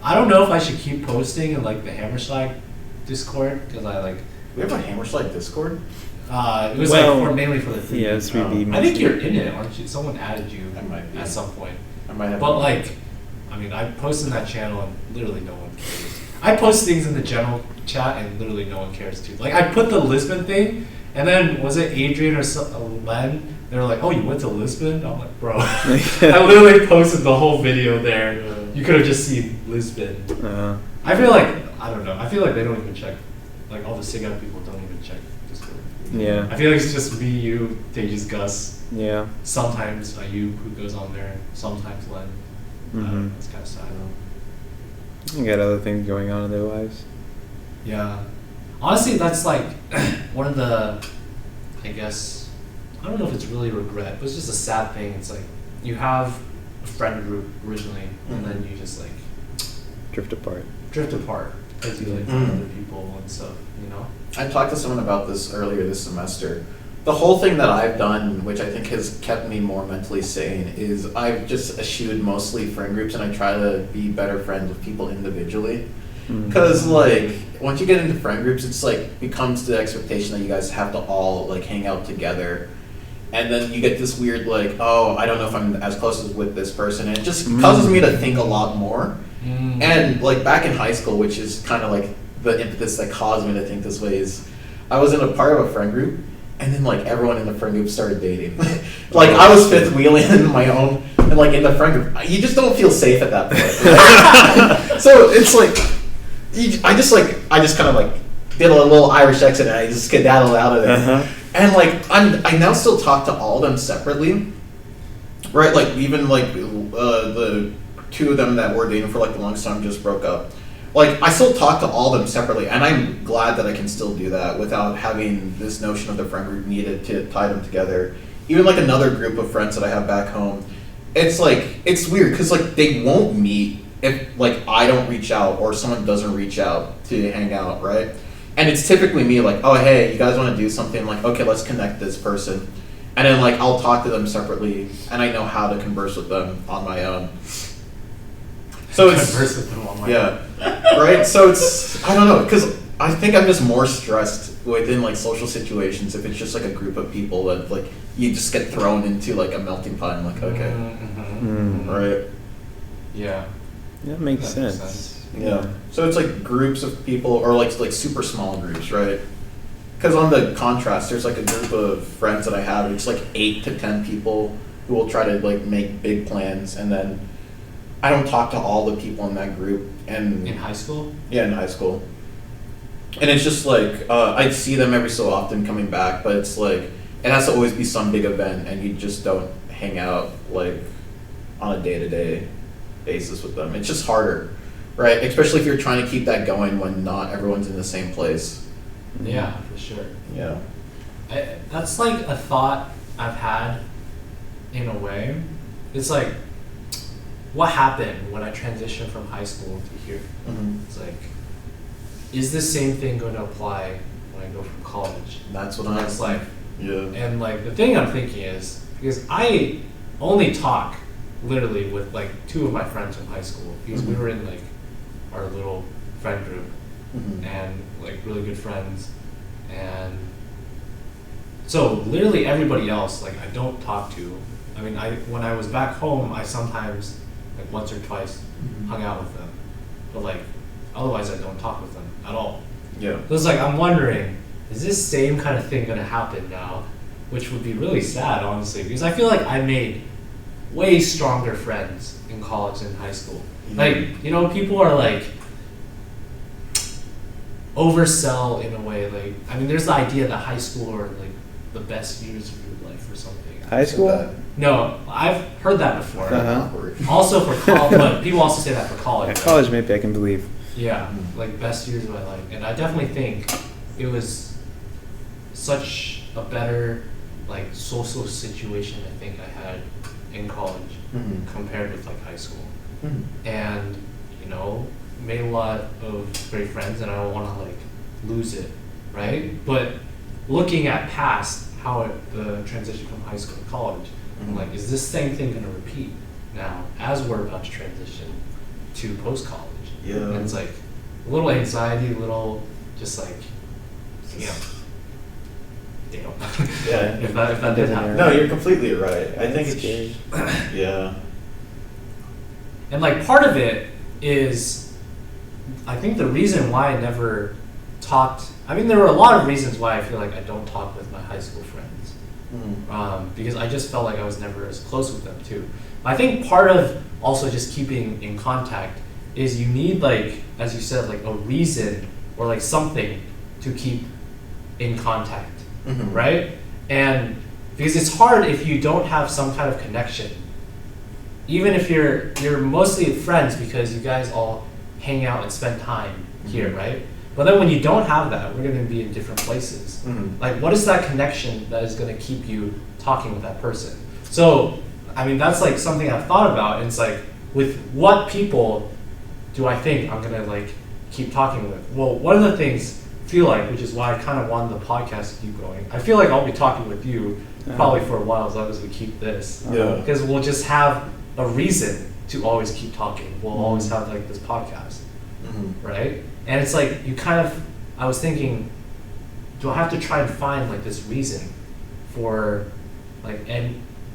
I don't know if I should keep posting in like the Hammerschlag Discord because I like. We have a Hammerschlag Discord? It was mainly for the 3D. Yeah, it's 3D. I think you're in it, aren't you? Someone added you I might be. at some point. I might have. But like, I mean, I post in that channel and literally no one cares. I post things in the general chat and literally no one cares too. Like I put the Lisbon thing, and then was it Adrian or Len? They were like, "Oh, you went to Lisbon?" I'm like, "Bro, I literally posted the whole video there. You could have just seen Lisbon." I feel like I don't know. I feel like they don't even check. Like all the SIGAP people don't even check Discord. Yeah. I feel like it's just me, you, Tejas, Gus. Yeah. Sometimes Ayub who goes on there. Sometimes Len. It's kind of sad. You got other things going on in their lives. Yeah. Honestly, that's like one of the, I guess, I don't know if it's really regret, but it's just a sad thing. It's like you have a friend group originally, and then you just like Drift apart. because you like find other people and stuff, you know? I talked to someone about this earlier this semester. The whole thing that I've done, which I think has kept me more mentally sane, is I've just eschewed mostly friend groups and I try to be better friends with people individually. Because, like, once you get into friend groups, it's like, becomes the expectation that you guys have to all, like, hang out together. And then you get this weird, like, oh, I don't know if I'm as close as with this person. And it just causes me to think a lot more. And, like, back in high school, which is kind of like the impetus that caused me to think this way, is I was in a part of a friend group. And then, like, everyone in the friend group started dating. Like, I was fifth wheeling in my own, and, like, in the friend group, you just don't feel safe at that point. Right? So it's like, I just kind of, like, did a little Irish accent, and I just skedaddled out of there. And, like, I now still talk to all of them separately. Right? Like, even, like, the two of them that were dating for, like, the longest time just broke up. Like, I still talk to all of them separately, and I'm glad that I can still do that without having this notion of the friend group needed to tie them together. Even, like, another group of friends that I have back home, it's, like, it's weird, because, like, they won't meet if, like, I don't reach out or someone doesn't reach out to hang out, right? And it's typically me, like, oh, hey, you guys want to do something? Like, okay, let's connect this person. And then, like, I'll talk to them separately, and I know how to converse with them on my own. So it's right. So it's I don't know, because I think I'm just more stressed within like social situations if it's just like a group of people that like you just get thrown into like a melting pot and like okay, right? Yeah. That makes sense. Yeah. So it's like groups of people or like super small groups, right? Because on the contrast, there's like a group of friends that I have. It's like 8 to 10 people who will try to like make big plans, and then I don't talk to all the people in that group. And in high school? Yeah, in high school. And it's just like, I'd see them every so often coming back, but it's like, it has to always be some big event, and you just don't hang out like on a day-to-day basis with them. It's just harder, right? Especially if you're trying to keep that going when not everyone's in the same place. Yeah, for sure. Yeah. That's like a thought I've had in a way. It's like, what happened when I transitioned from high school to here? It's like, is the same thing going to apply when I go from college? That's what it's like. Yeah. And like the thing I'm thinking is, because I only talk literally with like 2 of my friends from high school, because we were in like our little friend group and like really good friends, and so literally everybody else like I don't talk to. I mean, when I was back home, I sometimes like once or twice hung out with them, but like otherwise I don't talk with them at all. Yeah. So it's like I'm wondering, is this same kind of thing going to happen now? Which would be really sad, honestly, because I feel like I made way stronger friends in college than high school. Like, you know, people are like oversell in a way. Like, I mean, there's the idea that high school are like the best years of your life or something. High school? No, I've heard that before. Uh-huh. Also for college, but people also say that for college. Yeah, college, maybe I can believe. Yeah, like best years of my life. And I definitely think it was such a better like social situation I think I had in college compared with like high school. And, you know, made a lot of great friends, and I don't want to like lose it, right? But looking at past the transition from high school to college, I'm like, is this same thing going to repeat now as we're about to transition to post-college? Yeah. And it's like a little anxiety, a little just like, you know, damn. Yeah. if that did happen. No, you're completely right. I think it's scary. yeah. And like part of it is, I think the reason why I never talked. I mean, there were a lot of reasons why I feel like I don't talk with my high school friends. Because I just felt like I was never as close with them too. I think part of also just keeping in contact is you need, like, as you said, like a reason or like something to keep in contact, right? And because it's hard if you don't have some kind of connection. Even if you're mostly friends because you guys all hang out and spend time here, right? But then when you don't have that, we're going to be in different places. Like, what is that connection that is going to keep you talking with that person? So, I mean, that's like something I've thought about. And it's like, with what people do I think I'm going to like keep talking with? Well, one of the things I feel like, which is why I kind of wanted the podcast to keep going, I feel like I'll be talking with you probably for a while as long as we keep this. Yeah. Because we'll just have a reason to always keep talking. We'll always have like this podcast, right? And it's like you kind of, I was thinking, do I have to try and find like this reason for like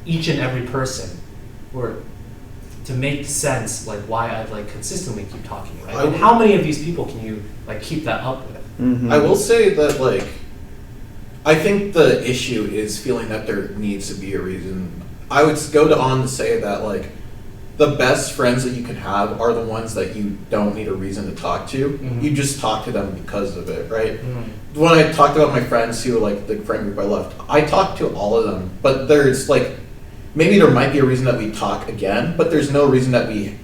each and every person, or to make sense like why I'd like consistently keep talking, right? And how many of these people can you like keep that up with? I will say that like I think the issue is feeling that there needs to be a reason. I would go on to say that like the best friends that you can have are the ones that you don't need a reason to talk to. You just talk to them because of it, right? When I talked about my friends who, like the friend group I left, I talked to all of them, but there's like, maybe there might be a reason that we talk again, but there's no reason that we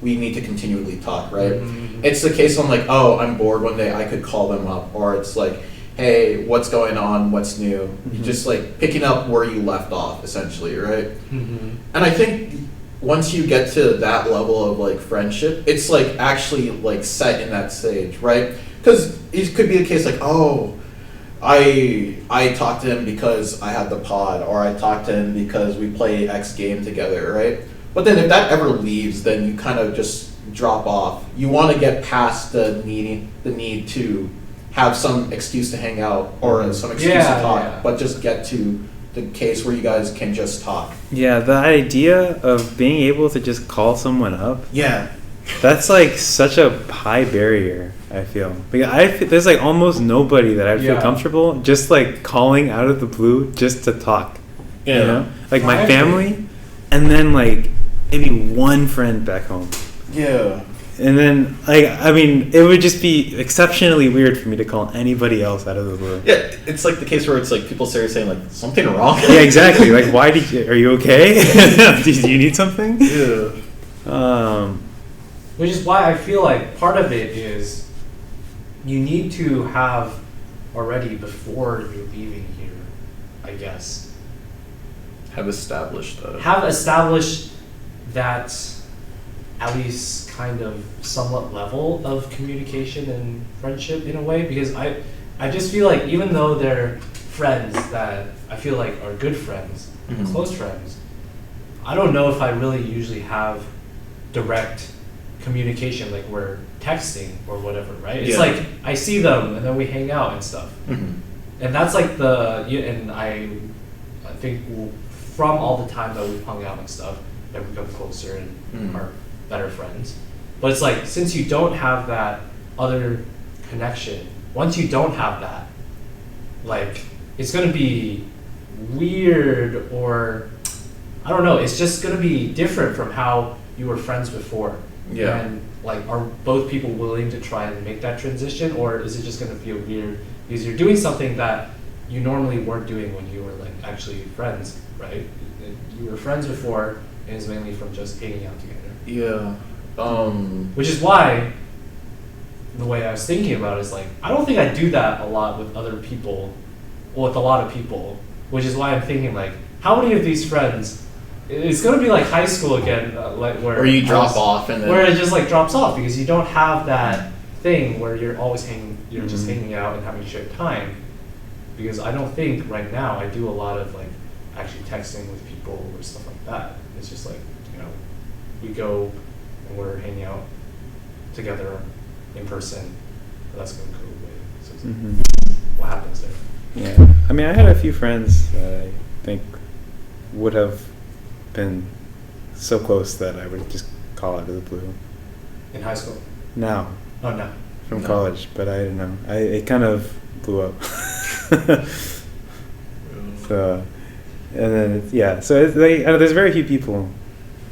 need to continually talk, right? It's the case on like, oh, I'm bored one day, I could call them up, or it's like, hey, what's going on, what's new? Just like picking up where you left off, essentially, right? And I think once you get to that level of like friendship, it's like actually like set in that stage, right? Because it could be the case like, oh, I talked to him because I had the pod, or I talked to him because we play X game together, right? But then if that ever leaves, then you kind of just drop off. You want to get past the need to have some excuse to hang out or some excuse to talk, but just get to the case where you guys can just talk. Yeah, the idea of being able to just call someone up. Yeah. That's like such a high barrier, I feel. Because there's like almost nobody that I feel comfortable just like calling out of the blue just to talk. Yeah. You know? Like my family, and then like maybe one friend back home. Yeah. And then, like, I mean, it would just be exceptionally weird for me to call anybody else out of the blue. Yeah, it's like the case where it's like people seriously saying like, something wrong? Yeah, exactly. Like, are you okay? Do you need something? Yeah. Which is why I feel like part of it is you need to have already, before you're leaving here, I guess, Have established that at least kind of somewhat level of communication and friendship in a way, because I just feel like even though they're friends that I feel like are good friends, close friends, I don't know if I really usually have direct communication, like we're texting or whatever, right? It's like I see them and then we hang out and stuff. And that's like and I think from all the time that we've hung out and stuff, that we've become closer and are better friends. But it's like, since you don't have that other connection, once you don't have that, like, it's going to be weird, or I don't know, it's just going to be different from how you were friends before. Yeah. And like, are both people willing to try and make that transition, or is it just going to feel weird because you're doing something that you normally weren't doing when you were like actually friends, right? You were friends before, and it's mainly from just hanging out together. Yeah. Which is why the way I was thinking about it is like, I don't think I do that a lot with other people, or with a lot of people, which is why I'm thinking like, how many of these friends, it's going to be like high school again, like where you drop off and then where it just like drops off because you don't have that thing where you're always just hanging out and having shared time. Because I don't think right now I do a lot of like actually texting with people or stuff like that. It's just like, you know, we go and we're hanging out together in person, but that's going to go away. So Mm-hmm. what happens there? Yeah, I mean, I had a few friends that I think would have been so close that I would just call out of the blue. In high school? Now, Oh, no. from No. college, but I don't know. It kind of blew up. So, and then so there's very few people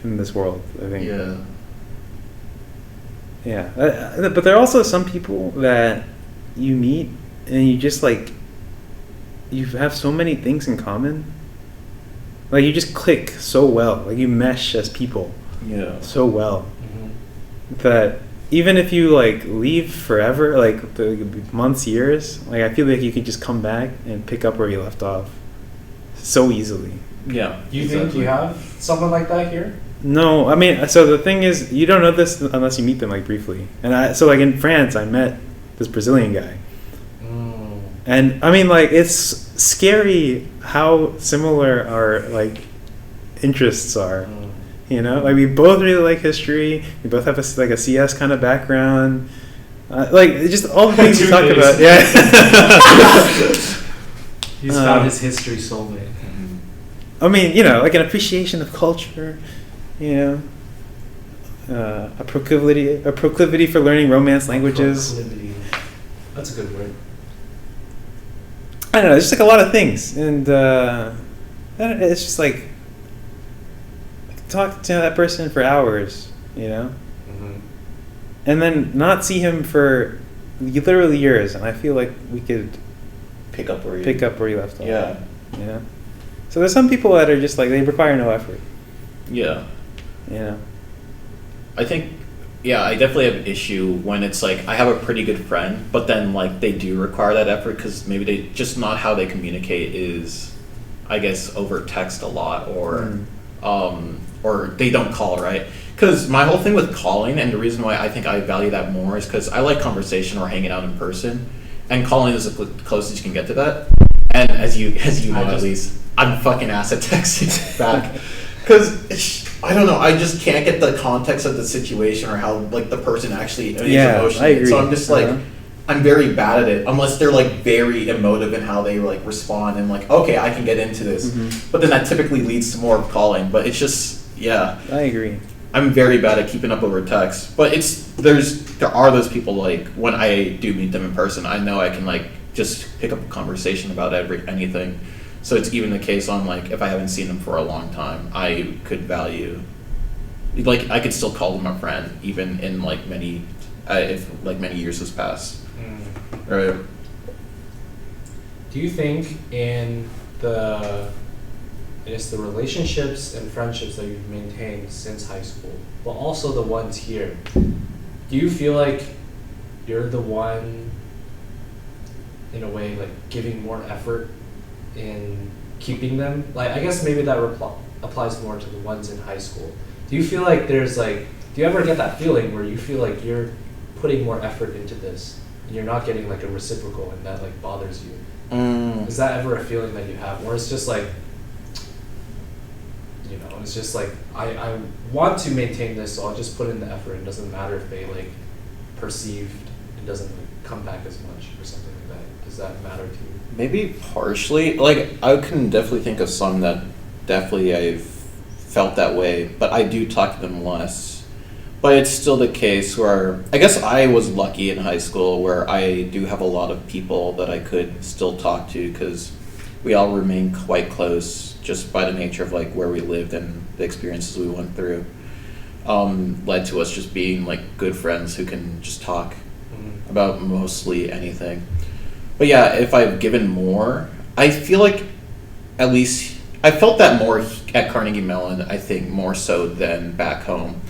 in this world, I think. Yeah. Yeah, but there are also some people that you meet and you just like you have so many things in common. Like you just click so well, like you mesh as people Yeah. so well Mm-hmm. that even if you like leave forever, like the months, years, like I feel like you could just come back and pick up where you left off so easily. Yeah. Do you think you have someone like that here? No, I mean, so the thing is, you don't know this unless you meet them like briefly. And so like in France, I met this Brazilian guy, and I mean, like it's scary how similar our like interests are. You know, like we both really like history. We both have a CS kind of background. Like just all the things you talk about. Yeah. He's found his history soulmate. I mean, you know, like an appreciation of culture. You know, a proclivity for learning Romance languages. Proclivity. That's a good word. I don't know. There's just like a lot of things, and it's just like talk to that person for hours, you know, Mm-hmm. and then not see him for literally years, and I feel like we could Pick up where you left off. Yeah. You know. So there's some people that are just like they require no effort. Yeah. You know. I think, yeah, I definitely have an issue when it's like I have a pretty good friend, but then like they do require that effort because maybe they just not how they communicate is, I guess, over text a lot or they don't call, right? Because my whole thing with calling and the reason why I think I value that more is because I like conversation or hanging out in person, and calling is the closest you can get to that. And as you know, at least I'm fucking ass at texting back. Because I don't know, I just can't get the context of the situation or how like the person actually is emotionally. I agree. So I'm just like, I'm very bad at it unless they're like very emotive in how they like respond and like, okay, I can get into this. Mm-hmm. But then that typically leads to more of calling. But it's just, yeah, I agree. I'm very bad at keeping up over text. But there are those people like when I do meet them in person, I know I can like just pick up a conversation about anything. So it's even the case on like if I haven't seen them for a long time, I could value, like I could still call them a friend even in like if like many years has passed. Right. Do you think in the relationships and friendships that you've maintained since high school, but also the ones here, do you feel like you're the one, in a way, like giving more effort in keeping them? Like, I guess maybe that applies more to the ones in high school. Do you feel like do you ever get that feeling where you feel like you're putting more effort into this and you're not getting like a reciprocal and that like bothers you? Is that ever a feeling that you have? Or it's just like, you know, it's just like, I want to maintain this, so I'll just put in the effort. It doesn't matter if they like perceived it doesn't like come back as much or something like that. Does that matter to you? Maybe partially. Like I can definitely think of some that definitely I've felt that way, but I do talk to them less. But it's still the case where I guess I was lucky in high school where I do have a lot of people that I could still talk to because we all remain quite close just by the nature of like where we lived and the experiences we went through. Led to us just being like good friends who can just talk about mostly anything. But yeah, if I've given more, I feel like at least I felt that more at Carnegie Mellon, I think more so than back home.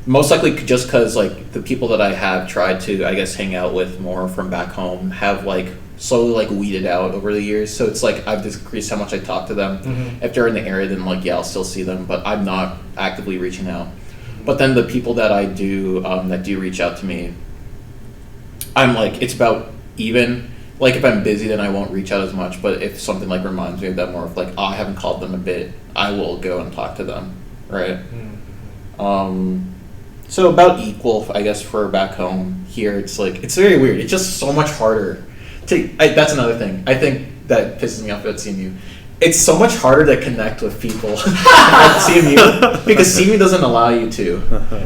Most likely just because like the people that I have tried to, I guess, hang out with more from back home have like slowly like weeded out over the years. So it's like I've decreased how much I talk to them. If they're in the area, then like, yeah, I'll still see them, but I'm not actively reaching out. But then the people that I do, that do reach out to me, I'm like, it's about even. Like if I'm busy, then I won't reach out as much. But if something like reminds me of that more of like, oh, I haven't called them a bit, I will go and talk to them, right? So about equal, I guess, for back home. Here, it's like, it's very weird. It's just so much harder that's another thing. I think that pisses me off about CMU. It's so much harder to connect with people at CMU because CMU doesn't allow you to.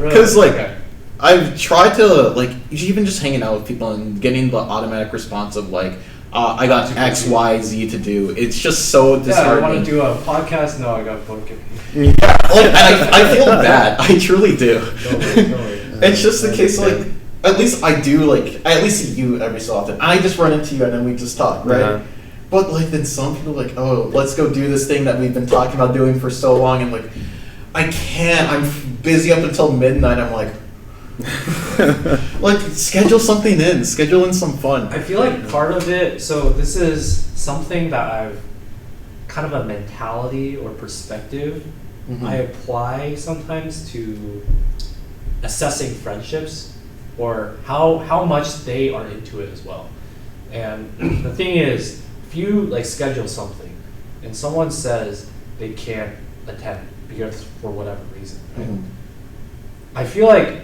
Because, like, Okay. I've tried to, like, even just hanging out with people and getting the automatic response of, like, I got X, Y, Z to do. It's just so Yeah, I disheartening. want to do a podcast. No, I got book. Yeah, like, I feel bad. I truly do. No worry. It's just the case, like, at least I do, like, I at least see you every so often. I just run into you and then we just talk, right? Uh-huh. But, like, then some people are like, oh, let's go do this thing that we've been talking about doing for so long. And, like, I can't. I'm busy up until midnight. I'm like, like, schedule something in. Schedule in some fun. I feel like part of it, so this is something that I've kind of a mentality or perspective Mhm. I apply sometimes to assessing friendships or how much they are into it as well. And the thing is, if you like schedule something and someone says they can't attend because for whatever reason, right? Mhm. I feel like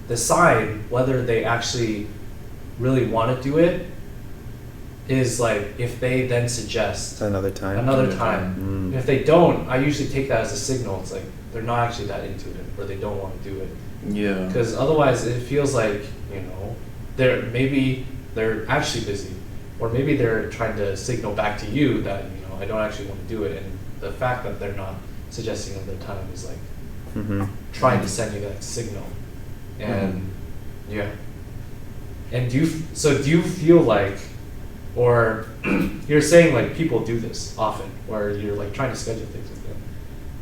the sign whether they actually really want to do it is like if they then suggest Another time. another time. Mm. If they don't, I usually take that as a signal. It's like they're not actually that into it or they don't want to do it. Yeah. Because otherwise it feels like, you know, they're actually busy. Or maybe they're trying to signal back to you that, you know, I don't actually want to do it. And the fact that they're not suggesting another time is like Mm-hmm. trying to send you that signal. And yeah. And do you feel like, or you're saying like people do this often, where you're like trying to schedule things with them,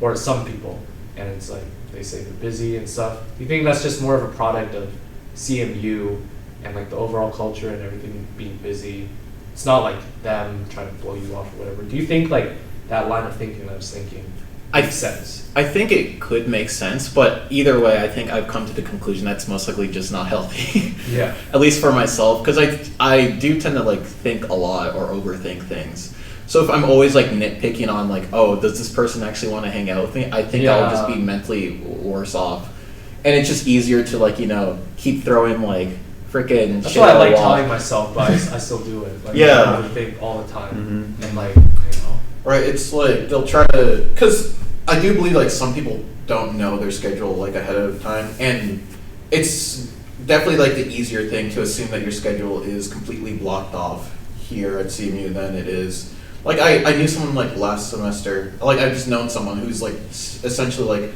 or some people, and it's like they say they're busy and stuff. Do you think that's just more of a product of CMU and like the overall culture and everything being busy? It's not like them trying to blow you off or whatever. Do you think like that line of thinking that I was thinking makes sense? I think it could make sense, but either way, I think I've come to the conclusion that's most likely just not healthy. Yeah. At least for myself, because I do tend to like think a lot or overthink things. So if I'm always like nitpicking on like, oh, does this person actually want to hang out with me? I think I'll just be mentally worse off, and it's just easier to like, you know, keep throwing like freaking. That's shit why I at the like wall. telling myself, but I still do it. Like, Yeah. I think all the time, Mhm. and like, you know. Right, it's like they'll try to, because I do believe like some people don't know their schedule like ahead of time, and it's definitely like the easier thing to assume that your schedule is completely blocked off here at CMU than it is. Like I knew someone like last semester, like I've just known someone who's like essentially like,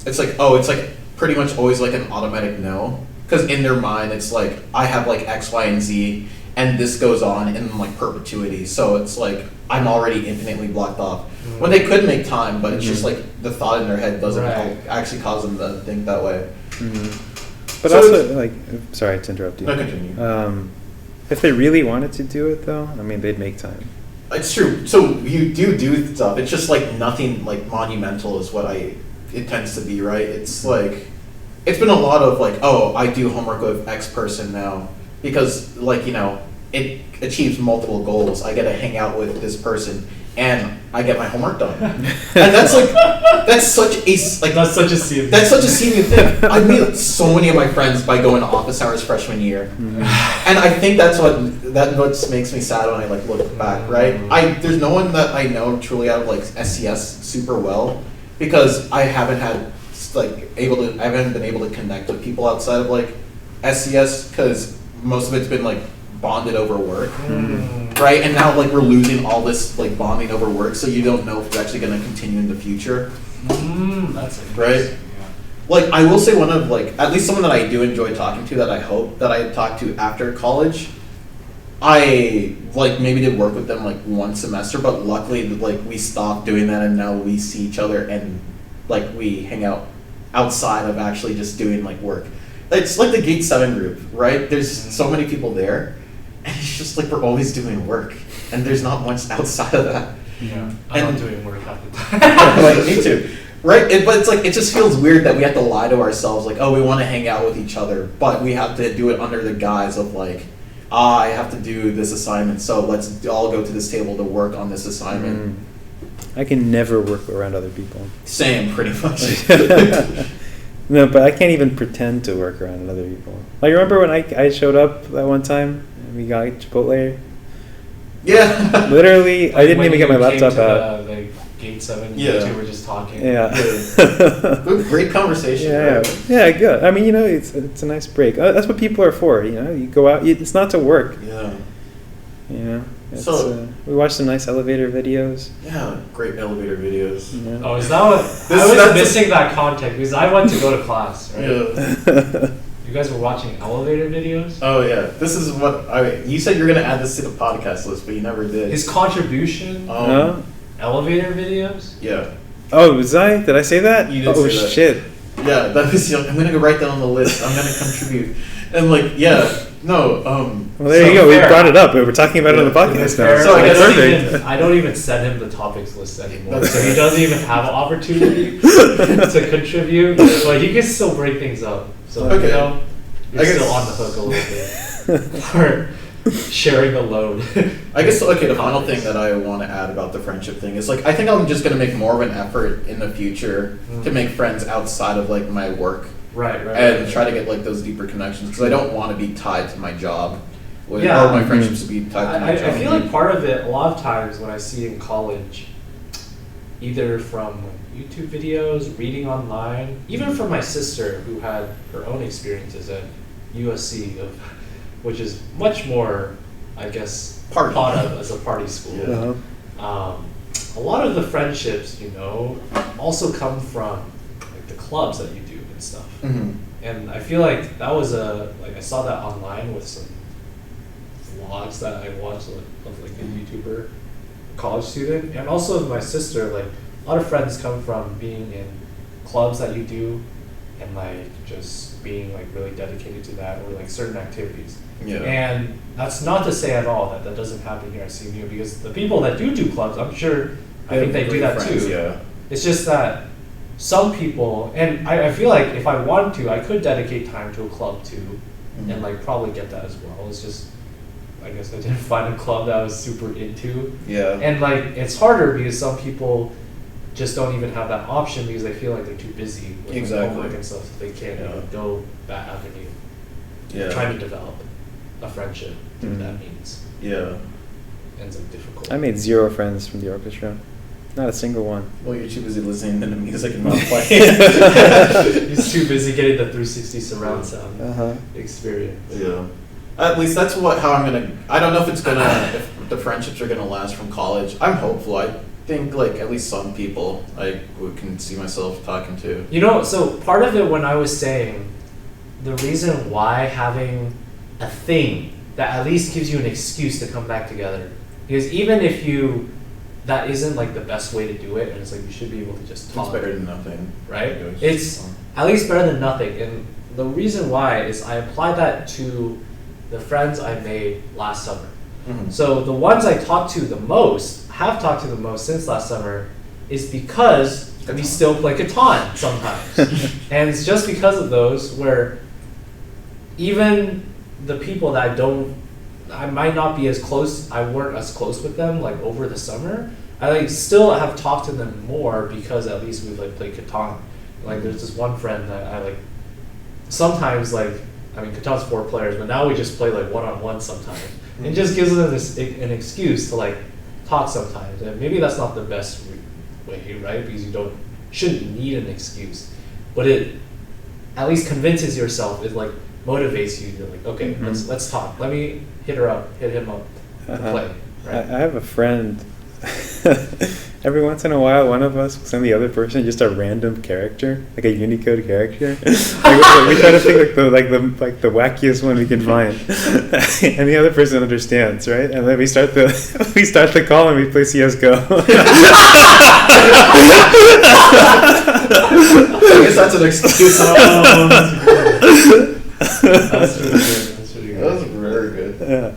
it's like pretty much always like an automatic no, because in their mind it's like I have like X, Y, and Z. And this goes on in like perpetuity, so it's like I'm already infinitely blocked off. When they could make time, but it's just like the thought in their head doesn't Right. actually cause them to think that way. Mm-hmm. But So also, like, sorry to interrupt you. No, continue. If they really wanted to do it, though, I mean, they'd make time. It's true. So you do stuff. It's just like nothing like monumental is what it tends to be, right? It's like it's been a lot of like, oh, I do homework with X person now because like, you know, it achieves multiple goals. I get to hang out with this person and I get my homework done. And that's like that's such a CMU. That's such a senior thing. I made so many of my friends by going to office hours freshman year, and I think that's what makes me sad when I like look back. Right? There's no one that I know truly out of like SCS super well because I haven't been able to connect with people outside of like SCS because most of it's been like bonded over work. Right, and now like we're losing all this like bonding over work, so you don't know if it's actually going to continue in the future. That's interesting. Right? Yeah. Like I will say one of like at least someone that I do enjoy talking to that I hope that I talk to after college. I like maybe did work with them like one semester, but luckily like we stopped doing that and now we see each other and like we hang out outside of actually just doing like work. It's like the Gate 7 group, right? There's so many people there. And it's just like we're always doing work, and there's not much outside of that. Yeah, I'm And- not doing work half the time. Like me too, right? But it's like it just feels weird that we have to lie to ourselves, like, oh, we want to hang out with each other, but we have to do it under the guise of like, I have to do this assignment, so let's all go to this table to work on this assignment. I can never work around other people. Same, pretty much. No, but I can't even pretend to work around other people. Like, remember when I showed up that one time and we got Chipotle? Yeah. Literally, I didn't When even get my you came laptop to out. The Gate 7, Yeah. you two were just talking. Yeah. Great conversation. Yeah, right? yeah, good. I mean, you know, it's a nice break. That's what people are for. You know, you go out. It's not to work. Yeah. You know, it's, So- we watched some nice elevator videos. Yeah, great elevator videos. You know? Oh, is that what? I was that's- missing that context because I went to go to class, right? Yeah. You guys were watching elevator videos? Oh yeah, this is what you said you're gonna add this to the podcast list, but you never did. His contribution? Huh? Elevator videos? Yeah. Oh, was I? Did I say that? You did oh say that. shit! Yeah, that was. I'm gonna go write down on the list. I'm gonna contribute, and like, yeah, no. Well, there you So go. We fair. brought it up. We're talking about it on the Yeah. podcast Fair, now. So I I, guess don't perfect. even, I don't even send him the topics list anymore, That's so he fair. doesn't even have an opportunity to contribute. But he can still bring things up, so Okay. you know you're I guess- still on the hook a little bit for sharing the load. I guess okay. The final thing that I want to add about the friendship thing is like I think I'm just gonna make more of an effort in the future to make friends outside of like my work Right, right. and right. try to get like those deeper connections because I don't want to be tied to my job, or Yeah. my friendships to be tied to my job. I feel like part of it, a lot of times when I see in college, either from YouTube videos, reading online, even from my sister who had her own experiences at USC, which is much more, I guess, Party. thought of as a party school. Yeah. Uh-huh. A lot of the friendships, you know, also come from like the clubs that you do and stuff. Mhm. And I feel like that was I saw that online with some vlogs that I watched of like a YouTuber college student, and also my sister. Like a lot of friends come from being in clubs that you do, and like just being like really dedicated to that or like certain activities. Yeah. And that's not to say at all that that doesn't happen here at CMU, because the people that do clubs, I'm sure, I think they do Great that friends, too. Yeah. It's just that some people, and I feel like if I wanted to, I could dedicate time to a club too, Mhm. and like probably get that as well. It's just, I guess I didn't find a club that I was super into. Yeah. And like, it's harder because some people just don't even have that option because they feel like they're too busy with like, Exactly. homework and stuff, so they can't Yeah. even go that avenue. Yeah. Trying to develop a friendship through Mhm. that means Yeah. ends up difficult. I made 0 friends from the orchestra. Not a single one. Well, you're too busy listening to the music and not playing. He's too busy getting the 360 surround sound Uh-huh. experience. Yeah. At least that's how I'm gonna. I don't know if it's gonna. If the friendships are gonna last from college. I'm hopeful. I think like at least some people can see myself talking to. You know, so part of it when I was saying the reason why having a thing that at least gives you an excuse to come back together, because even if that isn't like the best way to do it, and it's like you should be able to just It's talk, better than nothing. right? Yeah, It's at least better than nothing. And the reason why is I applied that to the friends I made last summer. Mhm. So the ones I talked to the most, have talked to the most since last summer, is because we Catan. still play Catan sometimes. And it's just because of those where even the people that I might not be as close, I weren't as close with them like over the summer, I like still have talked to them more because at least we've like played Catan. Like there's this one friend that I like sometimes like, I mean Catan's 4 players, but now we just play like one-on-one sometimes. It just gives them an excuse to like talk sometimes, and maybe that's not the best way, right? Because you shouldn't need an excuse, but it at least convinces yourself. It like motivates you. You're like, okay, Mhm. let's talk. Let me hit him up to Uh-huh. play. Right? I have a friend. Every once in a while, one of us will send the other person just a random character, like a Unicode character. we try to pick like the wackiest one we can find, and the other person understands, right? And then we start the call and we play CS:GO. I guess that's an excuse. That's really good. That's really good. That was very good. Yeah.